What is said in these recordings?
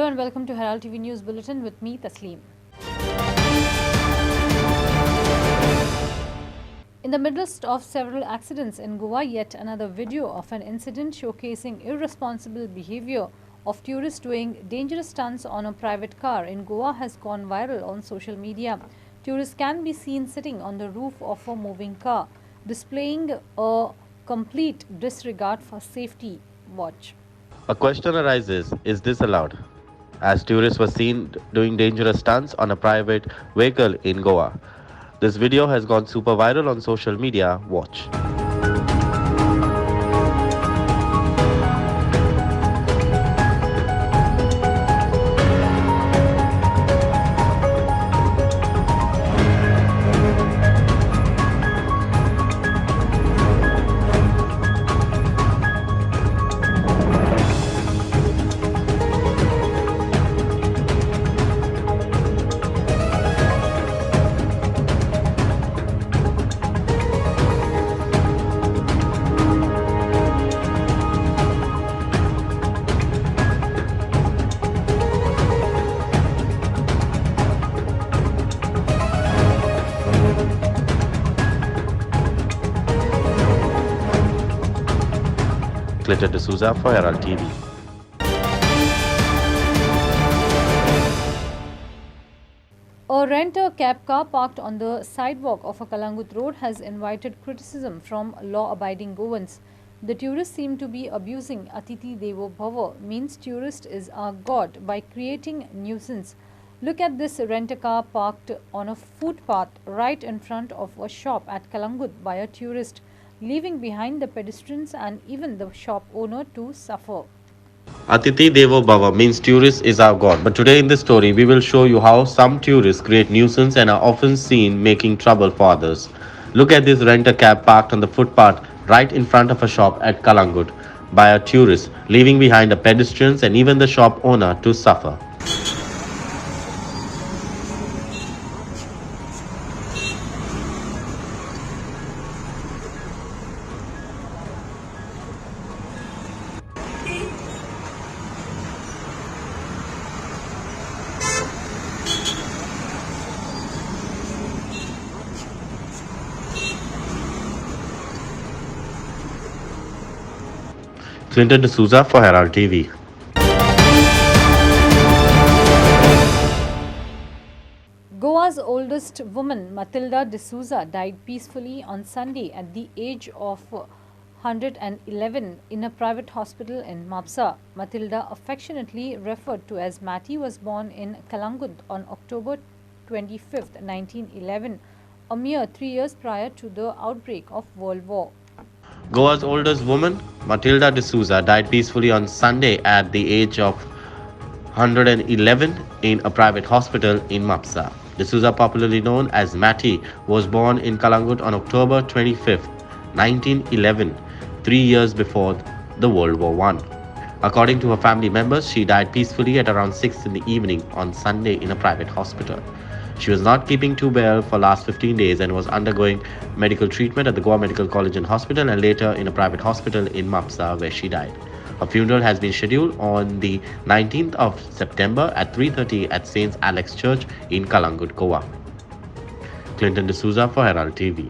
and welcome to Herald TV News Bulletin with me, Tasleem. In the midst of several accidents in Goa, yet another video of an incident showcasing irresponsible behavior of tourists doing dangerous stunts on a private car in Goa has gone viral on social media. Tourists can be seen sitting on the roof of a moving car, displaying a complete disregard for safety. Watch. A question arises, is this allowed? As tourists were seen doing dangerous stunts on a private vehicle in Goa. This video has gone super viral on social media. Watch. Matilda de Souza for Herald TV. A rent-a-cab car parked on the sidewalk of a Kalangut road has invited criticism from law-abiding Goans. The tourists seem to be abusing Atiti Devo Bhava, means tourist is our god, by creating nuisance. Look at this rent-a-car parked on a footpath right in front of a shop at Kalangut by a tourist, leaving behind the pedestrians and even the shop owner to suffer. Atiti Devo Bhava means tourist is our god. But today in this story, we will show you how some tourists create nuisance and are often seen making trouble for others. Look at this rent-a-cab parked on the footpath right in front of a shop at Kalangut by a tourist, leaving behind the pedestrians and even the shop owner to suffer. Clinton de Souza for Herald TV. Goa's oldest woman, Matilda de Souza, died peacefully on Sunday at the age of 111 in a private hospital in Mapsa. Matilda, affectionately referred to as Matty, was born in Kalangut on October 25, 1911, a mere 3 years prior to the outbreak of World War. Goa's oldest woman, Matilda de Souza, died peacefully on Sunday at the age of 111 in a private hospital in Mapsa. De Souza, popularly known as Matty, was born in Kalangut on October 25, 1911, 3 years before the World War I. According to her family members, she died peacefully at around 6 in the evening on Sunday in a private hospital. She was not keeping too well for last 15 days and was undergoing medical treatment at the Goa Medical College and Hospital and later in a private hospital in Mapsa where she died. Her funeral has been scheduled on the 19th of September at 3:30 at St. Alex Church in Kalangut, Goa. Clinton de Souza for Herald TV.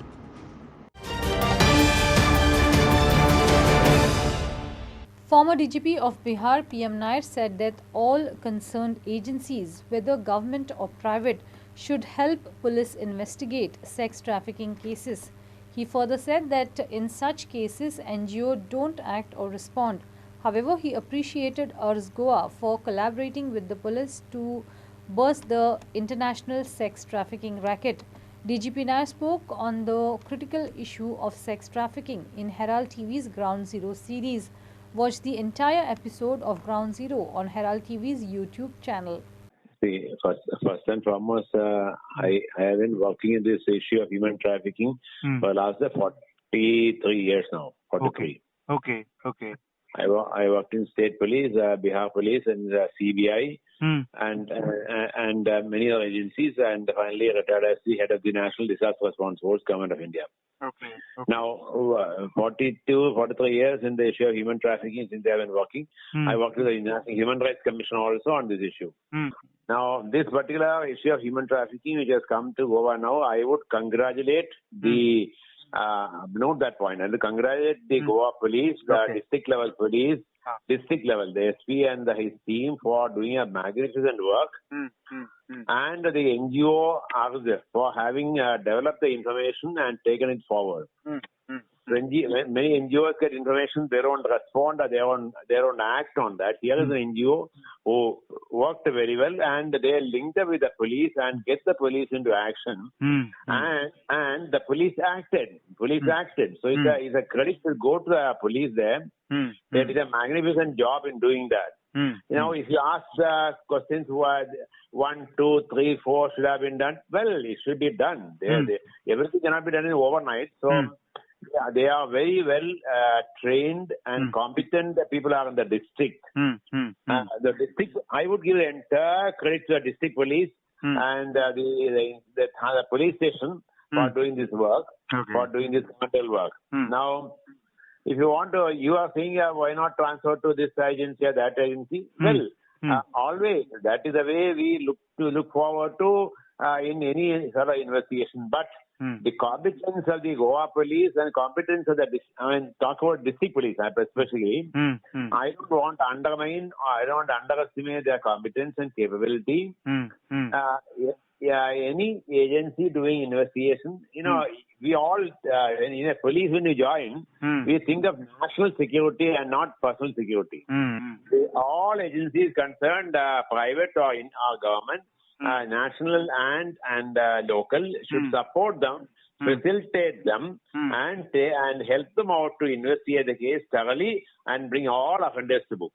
Former DGP of Bihar, PM Nair, said that all concerned agencies, whether government or private, should help police investigate sex trafficking cases. He further said that in such cases, NGO don't act or respond. However, he appreciated URS Goa for collaborating with the police to burst the international sex trafficking racket. DGP Nair spoke on the critical issue of sex trafficking in Herald TV's Ground Zero series. Watch the entire episode of Ground Zero on Herald TV's YouTube channel. See, first and foremost, I have been working in this issue of human trafficking for the last 43 years now. 43. Okay. I worked in state police, Bihar police, and CBI, and many other agencies, and finally retired as the head of the National Disaster Response Force, Government of India. Okay. Now, 42, 43 years in the issue of human trafficking since I have been working. I worked with the International Human Rights Commission also on this issue. Now, this particular issue of human trafficking which has come to Goa now, I would congratulate note that point, and congratulate the Goa police, the district level police, the SP and his team for doing a magnificent work. And the NGO for having developed the information and taken it forward. When many NGOs get information, they don't respond or they don't act on that. Here is an NGO who worked very well and they linked up with the police and get the police into action. And the police acted. So it's a credit to go to the police there. They did a magnificent job in doing that. If you ask questions who are 1, 2, 3, 4 should have been done, well, it should be done. Everything cannot be done in overnight. So they are very well trained and competent people are in the district. The district, I would give the entire credit to the district police and the police station for doing this work, for doing this mental work. Now, if you want to, you are saying why not transfer to this agency or that agency? Well, always that is the way we look forward to in any sort of investigation. But the competence of the Goa police and competence of talk about district police especially, I don't want to undermine or I don't underestimate their competence and capability. Any agency doing investigation, we all, in a police when you join, we think of national security and not personal security. All agencies concerned, private or in our government, national and local, should support them, facilitate them, and help them out to investigate the case thoroughly and bring all offenders to book.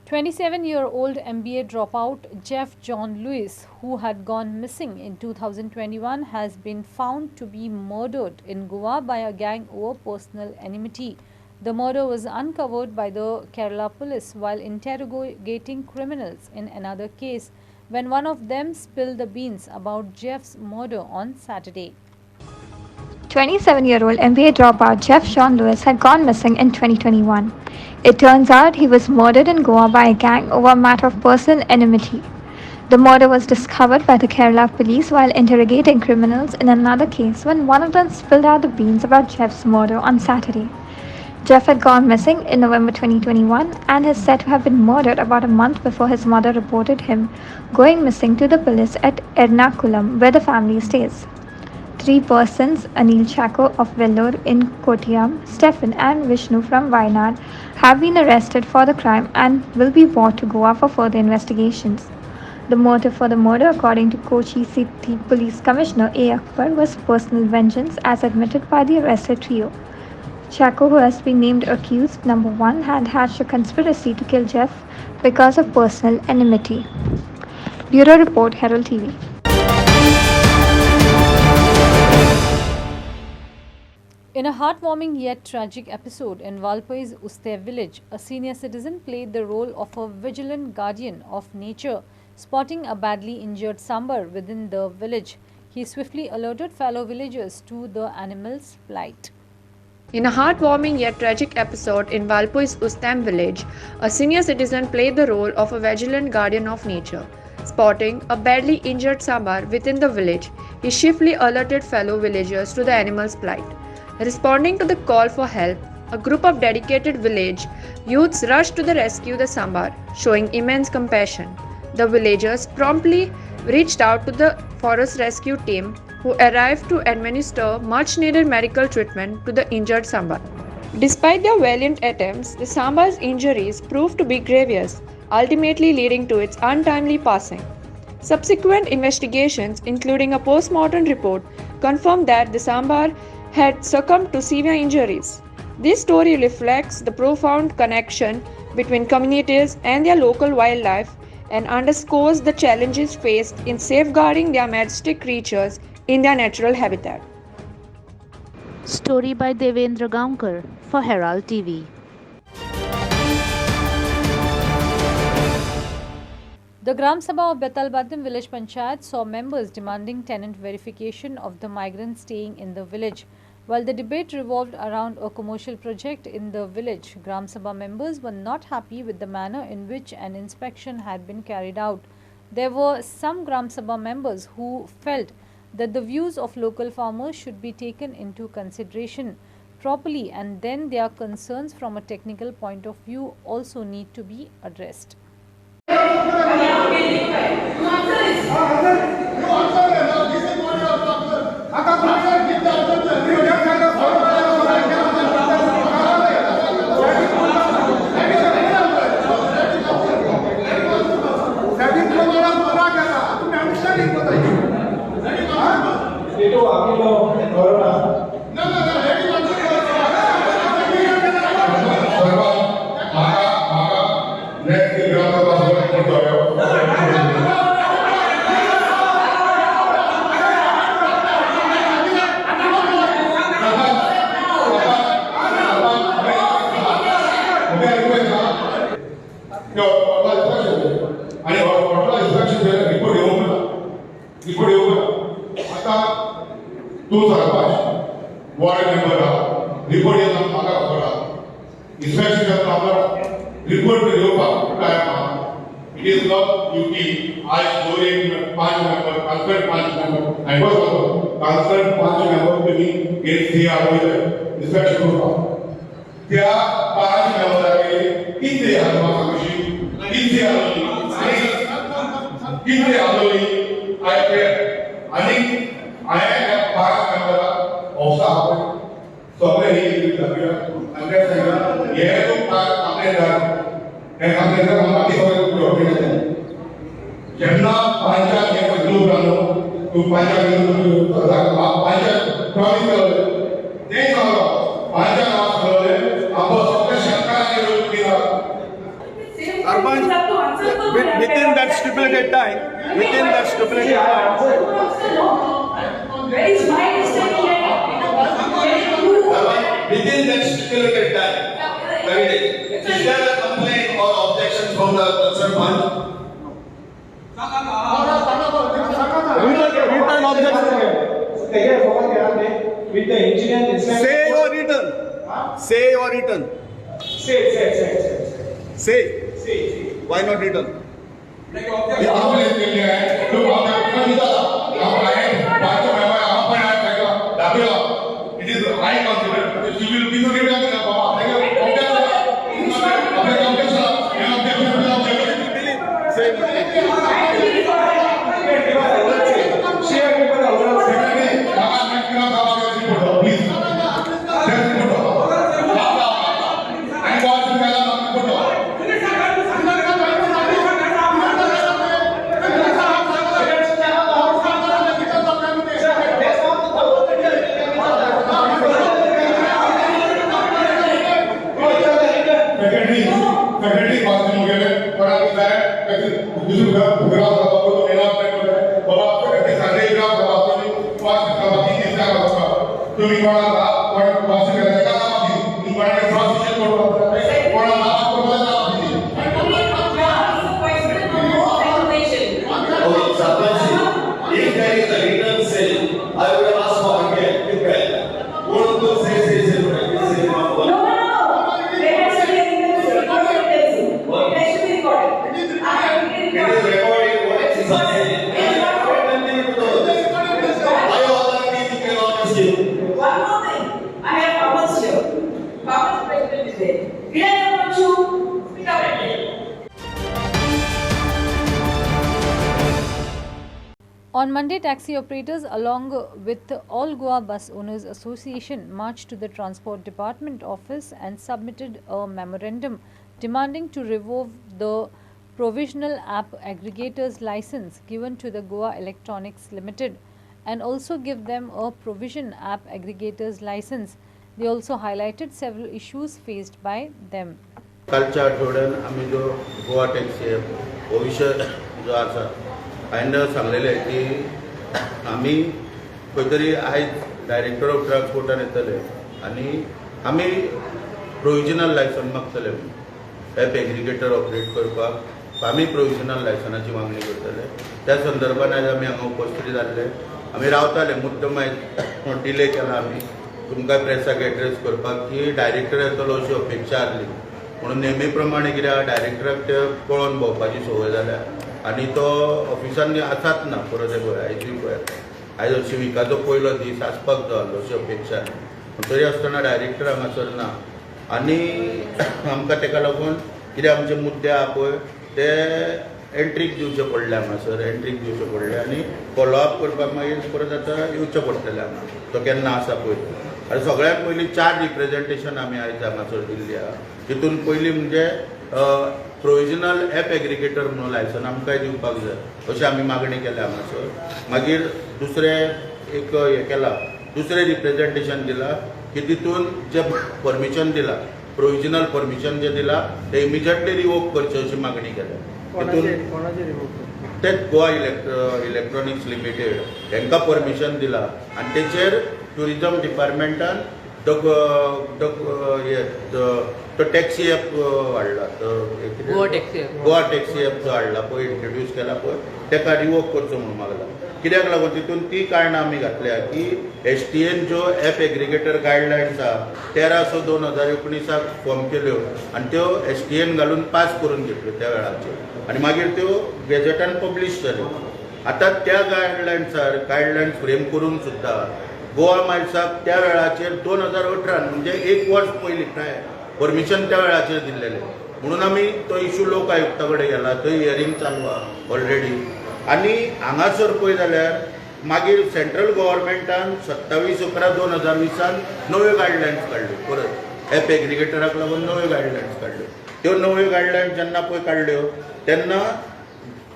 27-year-old MBA dropout Jeff John Lewis, who had gone missing in 2021, has been found to be murdered in Goa by a gang over personal enmity. The murder was uncovered by the Kerala police while interrogating criminals in another case when one of them spilled the beans about Jeff's murder on Saturday. 27-year-old MBA dropout Jeff John Lewis had gone missing in 2021. It turns out he was murdered in Goa by a gang over a matter of personal enmity. The murder was discovered by the Kerala police while interrogating criminals in another case when one of them spilled out the beans about Jeff's murder on Saturday. Jeff had gone missing in November 2021 and is said to have been murdered about a month before his mother reported him going missing to the police at Ernakulam, where the family stays. 3 persons, Anil Chako of Vellore in Kottayam, Stephen and Vishnu from Wayanad, have been arrested for the crime and will be brought to Goa for further investigations. The motive for the murder, according to Kochi City Police Commissioner A. Akbar, was personal vengeance as admitted by the arrested trio. Chako, who has been named accused number 1, had hatched a conspiracy to kill Jeff because of personal enmity. Bureau Report, Herald TV. In a heartwarming yet tragic episode in Valpai's Uste village, a senior citizen played the role of a vigilant guardian of nature, spotting a badly injured sambar within the village. He swiftly alerted fellow villagers to the animal's plight. In a heartwarming yet tragic episode in Valpoi's Ustam village, a senior citizen played the role of a vigilant guardian of nature. Spotting a badly injured sambar within the village, he swiftly alerted fellow villagers to the animal's plight. Responding to the call for help, a group of dedicated village youths rushed to the rescue the sambar, showing immense compassion. The villagers promptly reached out to the forest rescue team, who arrived to administer much-needed medical treatment to the injured sambar. Despite their valiant attempts, the sambar's injuries proved to be grievous, ultimately leading to its untimely passing. Subsequent investigations, including a post-mortem report, confirmed that the sambar had succumbed to severe injuries. This story reflects the profound connection between communities and their local wildlife and underscores the challenges faced in safeguarding their majestic creatures in their natural habitat. Story by Devendra Gaonkar for Herald TV. The Gram Sabha of Betalbadim village panchayat saw members demanding tenant verification of the migrants staying in the village. While the debate revolved around a commercial project in the village, Gram Sabha members were not happy with the manner in which an inspection had been carried out. There were some Gram Sabha members who felt that the views of local farmers should be taken into consideration properly, and then their concerns from a technical point of view also need to be addressed. Ward member report येता म्हाका खबर inspection report येवपाक time it is not duty आज गोरेन 5 member concern 5 member I was concern 5 member तुम्ही gate आलोय inspection करपाक त्या 5 मेंबरांनी किती आलो कशी किती आलोय आय केयर आणि आय 5 मेंबरा औसा सगळे ही लागला अंदर सगळा ये तो कामलेदार हे कामलेदार आम्ही सगळे कुठे होते जेव्हा पंचायत हे बदलू राहिलो तो पंचायत पंचायत प्रॉमिस केलं ते सांगलो पंचायत वास केलं आपण सगळे सरकारने विरोध केला within that stipulated time where is my mistake here? within that stipulated time. Is there a complaint or objection from the concerned one? Written objection. With the engineer inspection. Say or written. Say or written. Say. Why not written? It is high confidence. You will be the On Monday, taxi operators along with All Goa Bus Owners Association marched to the Transport Department office and submitted a memorandum demanding to revoke the provisional app aggregators license given to the Goa Electronics Limited and also give them a provision app aggregators license. They also highlighted several issues faced by them. कालच्या आठवड्यान आम्ही जो Goa taxi हो विषय जो आसा हांवें सांगलेलें की आमी खंय तरी आयज डायरेक्टर ऑफ ट्रान्सपोर्टान येतले आनी आमी प्रोविजनल लायसन मागतले एप एग्रिगेटर ऑपरेट करपाक आमी प्रोविजनल लायसनाची मागणी करतले. त्या संदर्भात आज आमी हांगा उपस्थित जाल्ले. आमी रावताले मुद्दम डिले केला आमी तुमकां प्रेसाक एड्रेस करपाक की डायरेक्टर येतलो अशी अपेक्षा आसली. म्हणून नेहमी प्रमाणे कित्याक डायरेक्टराक ते पळोवन भोंवपाची संवय जाल्या आनी तो ऑफिसांनी आसात ना परत पळय आयजूय पळय आयज अशी विकाचो पयलो दीस आसपाक जाय आसलो अशी अपेक्षा. पूण तरी आसतना डायरेक्टर हांगासर ना आनी आमकां ताका लागून कितें आमचे मुद्दे आहा पळय ते एंट्रीक दिवचे पडले हांगासर एंट्रीक दिवचे पडले आनी फॉलोअप करपाक मागीर परत आतां येवचें पडटलें हांगा तो केन्ना आसा पळय. आनी सगळ्यांत पयलीं 4 रिप्रेझेंटेशन आमी आयज हांगासर दिल्ली आहा. तितून पयलीं म्हणजे प्रोविजनल एप एग्रिगेटर म्हणून लायसन आमकांय दिवपाक जाय अशी आमी मागणी केल्या हांगासर. मागीर दुसरें एक हें केलां दुसरें रिप्रेझेंटेशन दिलां की तितून जें परमिशन दिलां प्रोविजनल परमिशन जें दिलां तें इमिजिएटली रिवोक करचें अशी मागणी केल्या. ते गोवा इलेक्ट्रॉनिक्स लिमिटेड हांकां परमिशन दिलां आनी तेचेर ट्युरिजम डिपार्टमेंटान तो टॅक्सी एप हाडला गोवा टॅक्सी एप जो हाडला पळय इंट्रोड्यूस केला पळय ताका रिवोक करचो म्हणून मागला. कित्याक लागून तितून ती कारणां आमी घातल्या की STN ज्यो एप एग्रिगेटर गायडलायन्स आहा 13/2019 फॉर्म केल्यो आनी त्यो STN घालून पास करून घेतल्यो त्या वेळाचेर आनी मागीर त्यो गॅजेटान पब्लीश जाल्यो. आतां त्या गायडलायन्स फ्रेम करून सुद्दां गोवा मायल्साक त्या वेळाचेर 2018 म्हणजे 1 वर्स पयलीं काय परमिशन त्या वेळाचेर दिल्लेलें. म्हणून आमी तो इशू लोक आयुक्ता कडेन गेला थंय हियरींग चालू आहा ऑलरेडी. आनी हांगासर पळय जाल्यार मागीर सेंट्रल गव्हर्मेंटान 27/11/2020 नव्यो गायडलायन्स काडल्यो परत एप एग्रिगेटराक लागून नव्यो गायडलायन्स काडल्यो. त्यो नव्यो गायडलायन्स जेन्ना पळय काडल्यो तेन्ना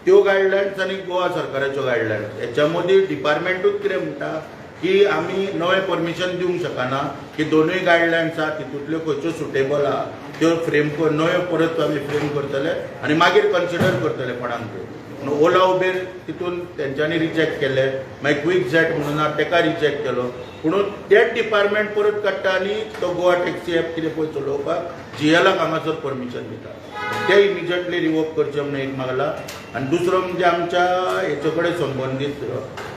त्यो गायडलायन्स आनी गोवा सरकाराच्यो गायडलायन्स हेच्या मदीं डिपार्टमेंटूच कितें म्हणटा की आमी नवें परमिशन दिवंक शकना की दोनूय गायडलायन्स आहा तितूंतल्यो खंयच्यो सुटेबल आहा त्यो फ्रेम नव्यो परत आमी फ्रेम करतले आनी मागीर कन्सिडर करतले कोणाक त्यो. म्हणून ओला उबेर तितून तेंच्यांनी रिजेक्ट केले मागीर क्विक झॅट म्हणून आहा ताका रिजेक्ट केलो. म्हणून तेच डिपार्टमेंट परत काडटा आनी तो गोवा टॅक्सी एप कितें पळय चलोवपाक GLाक हांगासर परमिशन दिता ते इमिजिएटली रिवोक करचें म्हणून एक मागला. आनी दुसरो म्हणजे आमच्या हेचे कडेन संबंदीत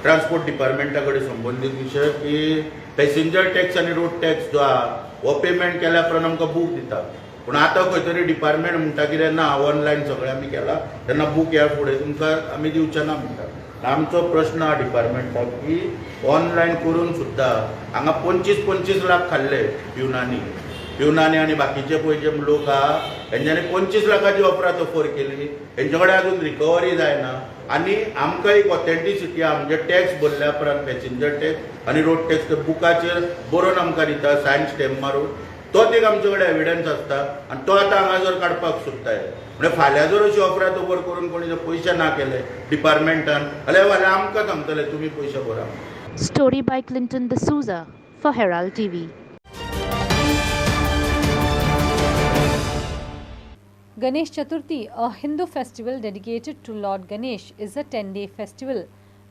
ट्रान्सपोर्ट डिपार्टमेंटा कडेन संबंदीत विशय की पॅसेंजर टॅक्स आनी रोड टॅक्स जो आहा हो पेमेंट केल्या उपरांत आमकां बूक दिता. पूण आतां खंय तरी डिपार्टमेंट म्हणटा कितें ना ऑनलायन सगळें आमी केलां तेन्ना बूक ह्या फुडें तुमकां आमी दिवचे ना म्हणटा. आमचो प्रश्न आहा डिपार्टमेंटाक की ऑनलायन करून सुद्दां हांगा 25 लाख खाल्ले प्युनांनी आनी बाकीचे पळय जे लोक आहा हेंच्यांनी 25 लाखाची ऑफरां ऑफर केली हेंचे कडेन अजून रिकवरी जायना. आनी आमकां एक ऑथेंटिसिटी आहा म्हणजे टॅक्स भरल्या उपरांत पॅसेंजर टॅक्स आनी रोड टॅक्स ते बुकाचेर बरोवन आमकां दिता सायन स्टॅम्प मारून तोच एक आमचे कडेन एविडन्स आसता आनी तो आतां हांगासर काडपाक सोदताय. म्हणजे फाल्यां जर अशी ऑफरां ऑफर करून कोणी जर पयशे ना केले डिपार्टमेंटान जाल्यार आमकां सांगतले तुमी पयशे भरा. Story by Clinton de Souza for Herald TV. Ganesh Chaturthi, a Hindu festival dedicated to Lord Ganesh, is a 10-day festival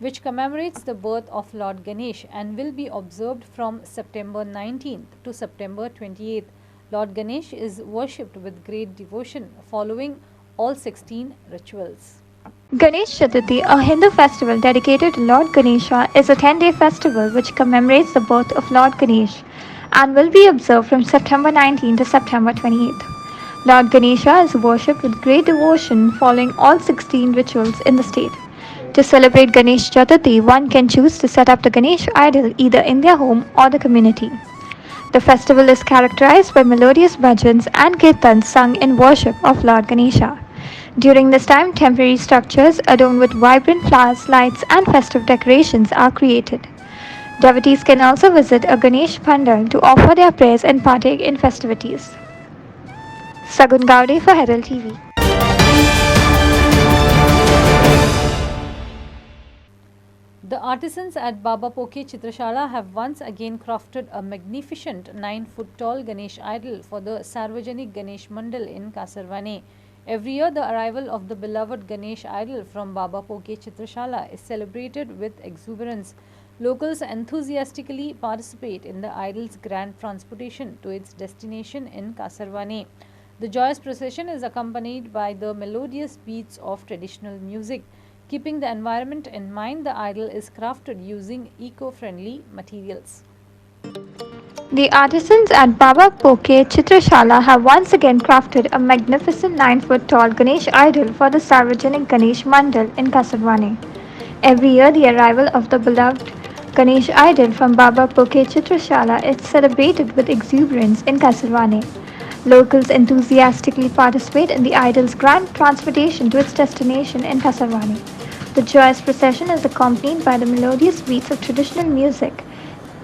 which commemorates the birth of Lord Ganesh and will be observed from September 19th to September 28th. Lord Ganesh is worshipped with great devotion following all 16 rituals. Ganesh Chaturthi, a Hindu festival dedicated to Lord Ganesha, is a 10-day festival which commemorates the birth of Lord Ganesh and will be observed from September 19 to September 28th. Lord Ganesha is worshipped with great devotion following all 16 rituals in the state. To celebrate Ganesh Chaturthi, one can choose to set up the Ganesh idol either in their home or the community. The festival is characterized by melodious bhajans and kirtans sung in worship of Lord Ganesha. During this time, temporary structures adorned with vibrant flowers, lights and festive decorations are created. Devotees can also visit a Ganesh pandal to offer their prayers and partake in festivities. Sagun Gowde for Herald TV. The artisans at Baba Poke Chitrashala have once again crafted a magnificent 9-foot-tall Ganesh idol for the Sarvajanik Ganesh Mandal in Kasarwane. Every year, the arrival of the beloved Ganesh idol from Baba Poke Chitrashala is celebrated with exuberance. Locals enthusiastically participate in the idol's grand transportation to its destination in Kasarwane. The joyous procession is accompanied by the melodious beats of traditional music. Keeping the environment in mind, the idol is crafted using eco-friendly materials. The artisans at Baba Poke Chitrashala have once again crafted a magnificent 9-foot tall Ganesh idol for the Sarvajanik Ganesh Mandal in Kasarwani. Every year, the arrival of the beloved Ganesh idol from Baba Poke Chitrashala is celebrated with exuberance in Kasarwani. Locals enthusiastically participate in the idol's grand transportation to its destination in Kasarwani. The joyous procession is accompanied by the melodious beats of traditional music.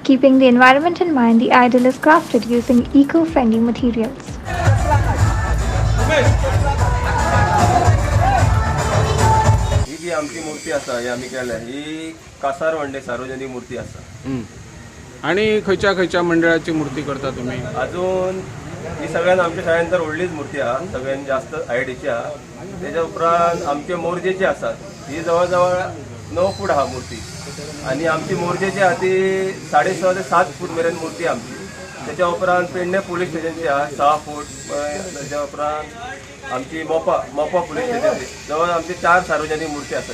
Keeping the environment in mind, the idol is crafted using eco-friendly materials. ही जी आमची मूर्ती आसा ही आमी केल्या ही कासारवंडे सार्वजनिक मूर्ती आसा. आणि खयच्या खयच्या मंडळाची मूर्ती करता तुम्ही? अजून ही सगळ्यात आमच्या शाळेंत तर व्हडलीच मूर्ती आहा, सगळ्यात जास्त हायटीची आहा. तेच्या उपरांत आमचे मोरजेची आसात ही जवळ जवळ 9 फूट आहा मूर्ती आणि आमची मोरजेची आहा ती 6.5 ते 7 फूट मेरेन मूर्ती आमची. त्याच्या उपरांत पेडणे पोलीस स्टेशनची आहा 6 फूट. त्याच्या उपरांत आमची मोपा पोलीस स्टेशनची जवळ आमची 4 सार्वजनिक मूर्ती आसा.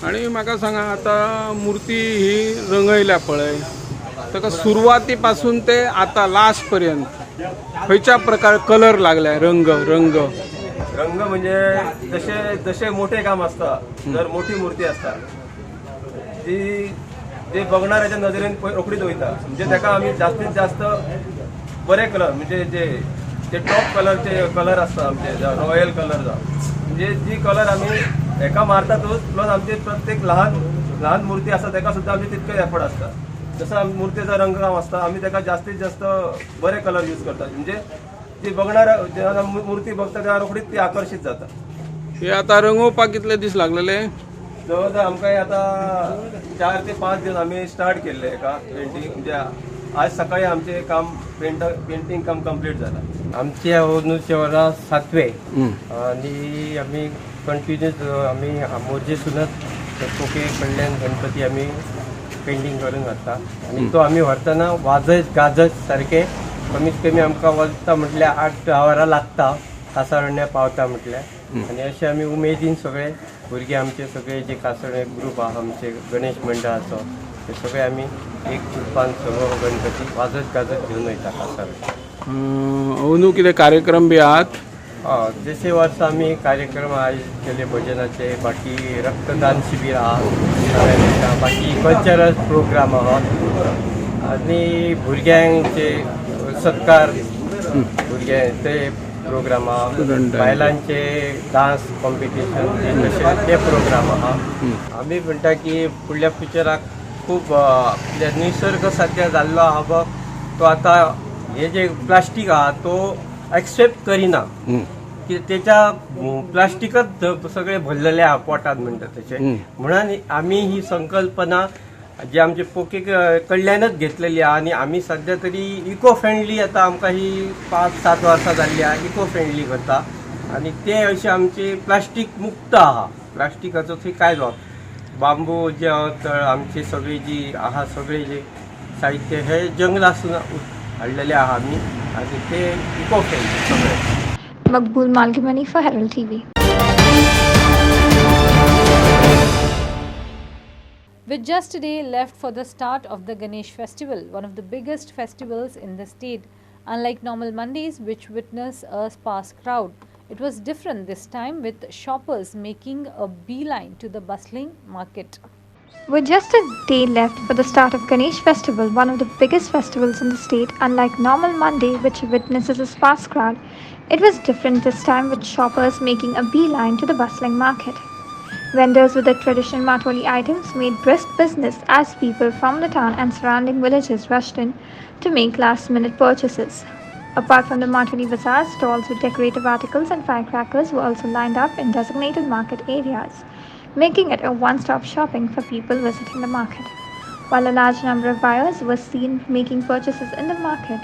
आणि म्हाका सांगा आता मूर्ती ही रंगयल्या पळय ताका सुरवातीपासून ते आता लास्ट पर्यंत खयच्या प्रकार कलर लागल्या रंग रंग रंग म्हणजे जसे जसे मोठे काम असता जर मोठी मूर्ती असता ती जे बघणाऱ्याच्या नजरेन रोखडीच वयता म्हणजे ताका आमी जास्तीत जास्त बरे कलर म्हणजे जे टॉप कलरचे कलर असता आमचे रॉयल कलर म्हणजे जी कलर आमी एका मारतातूच प्लस आमचे प्रत्येक लहान मूर्ती असता ताका सुद्धा आमचे तितके एफर्ट असता. जसं मूर्तीचा रंगकाम असता आम्ही त्याला जास्तीत जास्त बरे कलर यूज करतात म्हणजे ती बघणाऱ्या मूर्ती बघता त्या रोखडीच ती आकर्षित जाता. हे आता रंगोवपाक कितले दीस लागलेले? जवळजवळ आमकां आता 4 ते 5 दिवस आम्ही स्टार्ट केले एका पेंटिंग म्हणजे आज सकाळी आमचे काम पेंटिंग काम कंप्लीट झाला. आमचे अंदूचे वरां 7वे आणि आम्ही कंटिन्यूस आम्ही मोरजेसूनच पोके कडल्यान गणपती आम्ही पेंटिंग करून घालता आणि तो आम्ही व्हरतना वाजत गाजत सारखे कमीत कमी आमकां वचता म्हटल्यार 8 वरां लागता कासारण्या पावता म्हटल्यार. आणि अशें आमी उमेदीन सगळे भुरगे आमचे सगळे जे कासारणे ग्रूप आहा आमचे गणेश मंडळाचो ते सगळे आमी एक ग्रुपान सगळो गणपती वाजत गाजत घेवन वयता कासारणे. अंदू कितें कार्यक्रम बी आहात? जशे वर्सा आमी कार्यक्रम आयोजीत केले भजनाचे बाकी रक्तदान शिबीर आहा बाकी कल्चरल प्रोग्राम आहा आणि भुरग्यांचे सत्कार भुरग्यांचे प्रोग्राम आहा बायलांचे डान्स कॉम्पिटिशन तशे ते प्रोग्राम आहा. आमी म्हणटा की फुडल्या फ्युचराक खूब निसर्ग सध्या जाल्लो आहा बघ तो आता हे जे प्लास्टीक आहा तो एक्सेप्ट करिना की त्याच्या प्लास्टिकच सगळे भरलेले आहा पोटात म्हणतात तसे म्हणून आम्ही ही संकल्पना जी आमचे पोके कडल्यानच घेतलेली आहा आणि आम्ही सध्या तरी इको फ्रेंडली आता आमकां ही 5-7 वर्सां जाल्ली आहा इको फ्रेंडली करता आणि ते अशे आमचे प्लास्टीक मुक्त आहा. प्लास्टिकाचो थंय काय बांबू जे आमचे सगळे जी आहा सगळे जे साहित्य हे जंगलासून हाडलेले आहा आमी आणि ते इको फ्रेंडली सगळे. मकबूल मालगीमनी for Herald TV. With just a day left for the start of the Ganesh festival, one of the biggest festivals in the state, unlike normal Mondays which witness a sparse crowd, it was different this time with shoppers making a beeline to the bustling market. With just a day left for the start of Ganesh festival, one of the biggest festivals in the state, unlike normal Monday which witnesses a sparse crowd, it was different this time with shoppers making a beeline to the bustling market. Vendors with their traditional Matwali items made brisk business as people from the town and surrounding villages rushed in to make last-minute purchases. Apart from the Matwali bazaar, stalls with decorative articles and firecrackers were also lined up in designated market areas, making it a one-stop shopping for people visiting the market. While a large number of buyers were seen making purchases in the market,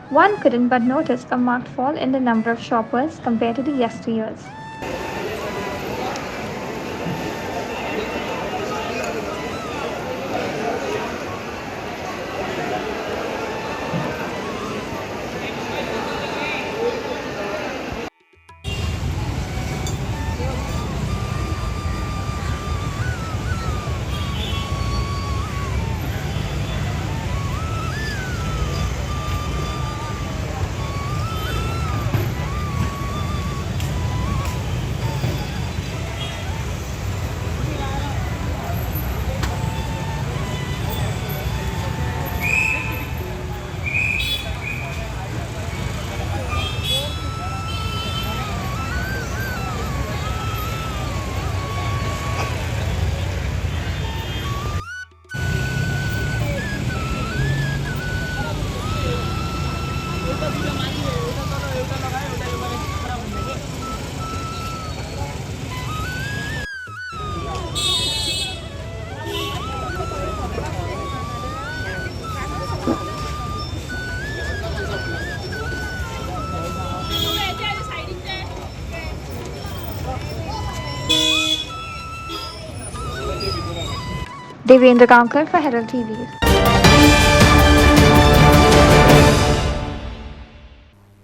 one couldn't but notice a marked fall in the number of shoppers compared to the yesteryears. Devendra Kankar for Herald TV.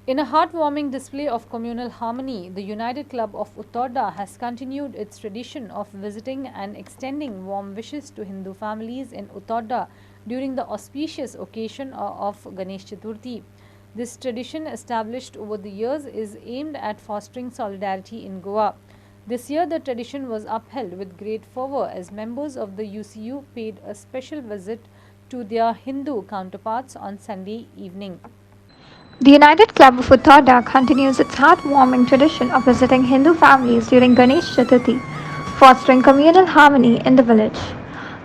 In a heartwarming display of communal harmony, the United Club of Uttarda has continued its tradition of visiting and extending warm wishes to Hindu families in Uttarda during the auspicious occasion of Ganesh Chaturthi. This tradition, established over the years, is aimed at fostering solidarity in Goa. This year, the tradition was upheld with great fervour as members of the UCU paid a special visit to their Hindu counterparts on Sunday evening. The United Club of Uttarda continues its heartwarming tradition of visiting Hindu families during Ganesh Chaturthi, fostering communal harmony in the village.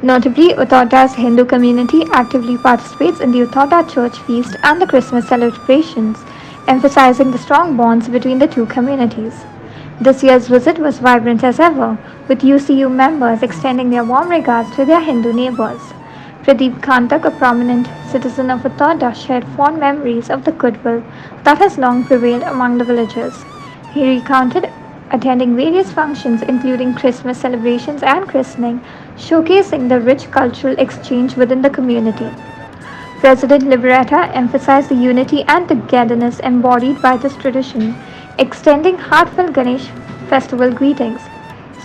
Notably, Uttarda's Hindu community actively participates in the Uttarda Church Feast and the Christmas celebrations, emphasizing the strong bonds between the two communities. This year's visit was vibrant as ever, with UCU members extending their warm regards to their Hindu neighbors. Pradeep Kantak, a prominent citizen of Uttarda, shared fond memories of the goodwill that has long prevailed among the villagers. He recounted attending various functions including Christmas celebrations and christening, showcasing the rich cultural exchange within the community. President Liberata emphasized the unity and togetherness embodied by this tradition, extending heartfelt Ganesh festival greetings.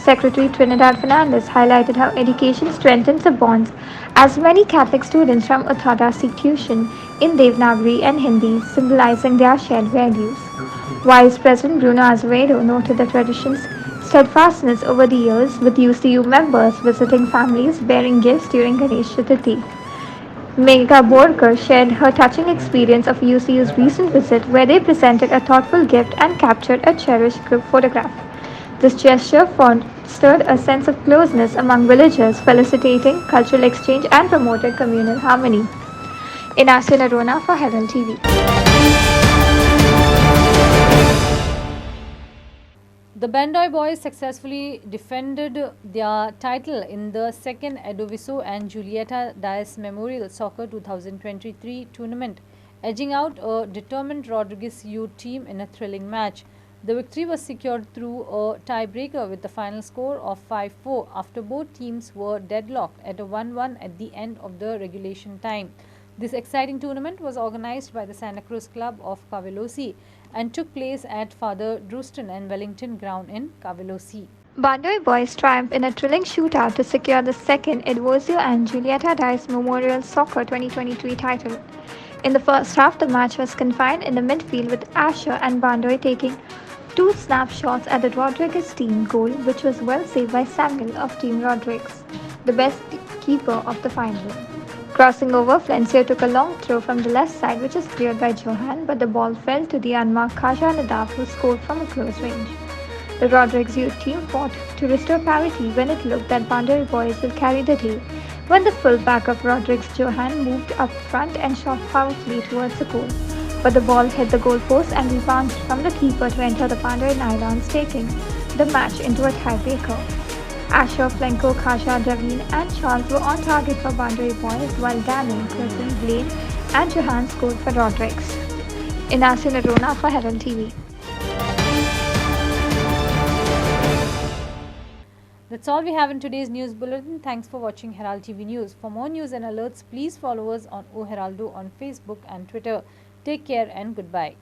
Secretary Trinidad Fernandez highlighted how education strengthens the bonds as many Catholic students from Uttarda seek tuition in Devanagari and Hindi, symbolizing their shared values. Vice President Bruno Azevedo noted the tradition's steadfastness over the years, with UCU members visiting families bearing gifts during Ganesh Chaturthi. Megha Borkar shared her touching experience of UCU's recent visit, where they presented a thoughtful gift and captured a cherished group photograph. This gesture fostered a sense of closeness among villagers, facilitating cultural exchange and promoted communal harmony. Inasya Narona for Herald TV. The Bandoy boys successfully defended their title in the second Edoviso and Julieta Dias Memorial Soccer 2023 tournament, edging out a determined Rodriguez youth team in a thrilling match. The victory was secured through a tiebreaker with the final score of 5-4 after both teams were deadlocked at a 1-1 at the end of the regulation time. This exciting tournament was organized by the Santa Cruz Club of Cavelosi and took place at Father Druston and Wellington Ground in Cavelosi. Bandoy boys triumphed in a thrilling shootout to secure the second Edvozio and Julieta Dias Memorial Soccer 2023 title. In the first half, the match was confined in the midfield, with Asher and Bandoy taking two snapshots at the Rodriguez team goal, which was well saved by Samuel of Team Rodriguez, the best keeper of the final. Crossing over, Flensier took a long throw from the left side, which was cleared by Johan, but the ball fell to the unmarked Khaja Nadav, who scored from a close range. The Rodriguez youth team fought to restore parity when it looked that Bandoy boys will carry the day, when the full-back of Rodriguez, Johan, moved up front and shot powerfully towards the goal. But the ball hit the goalpost and rebounded from the keeper to enter the Bandoy nylons, taking the match into a tiebreaker. Asher, Flenko, Khaja, Daveen and Charles were on target for Bandoy boys, while Danny, Griffin, Blaine and Johan scored for Rodriguez. Inasya Narona for Herald TV. That's all we have in today's news bulletin. Thanks for watching Herald TV News. For more news and alerts, please follow us on O Heraldo on Facebook and Twitter. Take care and goodbye.